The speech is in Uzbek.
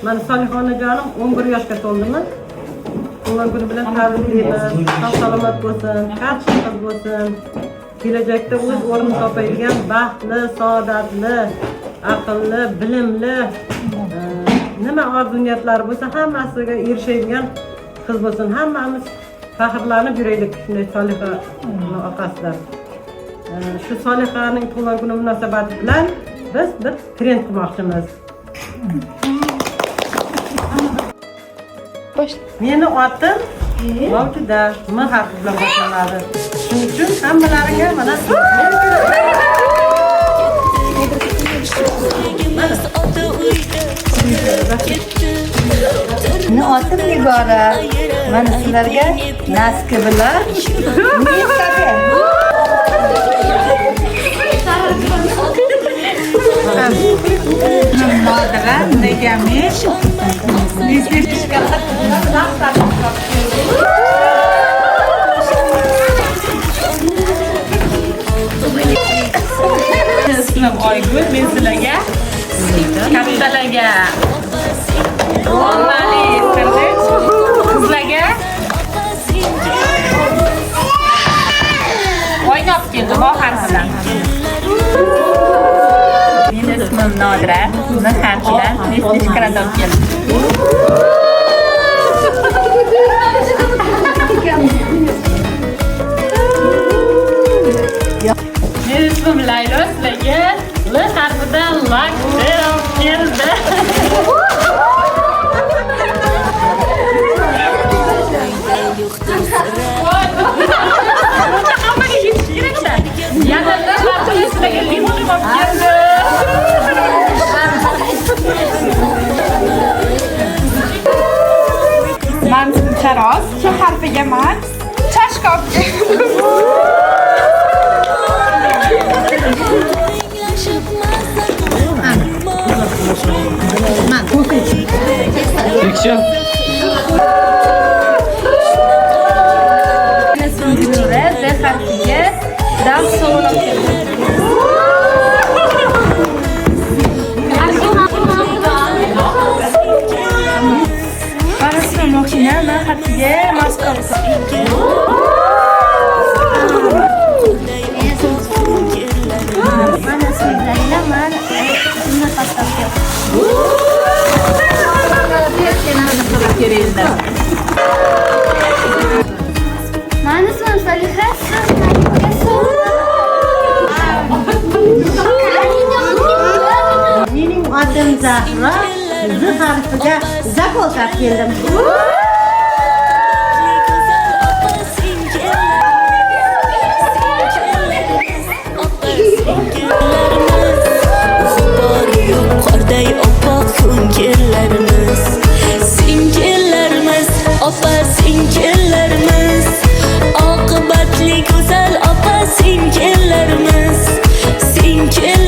Mana Solihonajonim 11 yoshga to'ldimi? Tug'ilgan kuni bilan tabriklaymiz. Sog' salomat bo'lsin, yaxshi qiz bo'lsin. Kelajakda o'z o'rnini topadigan baxtli, saodatli, aqlli, bilimli, nima orzu-niyatlari bo'lsa hammasiga erishadigan qiz bo'lsin. Hammamiz faxrlanib yuraylik shunday Soliha orqasidan. Shu Solihaning tug'ilgan kuni munosabati bilan biz bir trend qilmoqchimiz. Meni otim Mavjuda, M harfi bilan boshlanadi. Shuning uchun hammalaringga mana Meni otim Nigora. Mana sizlarga Naski bilan Nodira, Negamish, ismim Oygul, men sizlarga kattalarga ommali sizlarga o'ynab keldi Bahar bilan. Mening ismim Nodira, M harfidan Nishkarat olib keldim. Mening ismim Laylo, sizlarga L harfidan Lak olib keldi. Hammaga yetish kerak-da. Yana sizlarga limon olib keldi. Man Charoz, Ch harfiga man chashka olib keldim. Z harfiga dam savol olib keldim. Moshina M harfiga Moskva. Mana sizlarga man shuni tashlab keldim. Mana ismim Soliha. mening otim Zahra, Z harfiga zakol olib keldim. Qorday oppoq ko'ngillarimiz, singillarimiz, opa singillarimiz, oqibatli go'zal opa singillarimiz, singil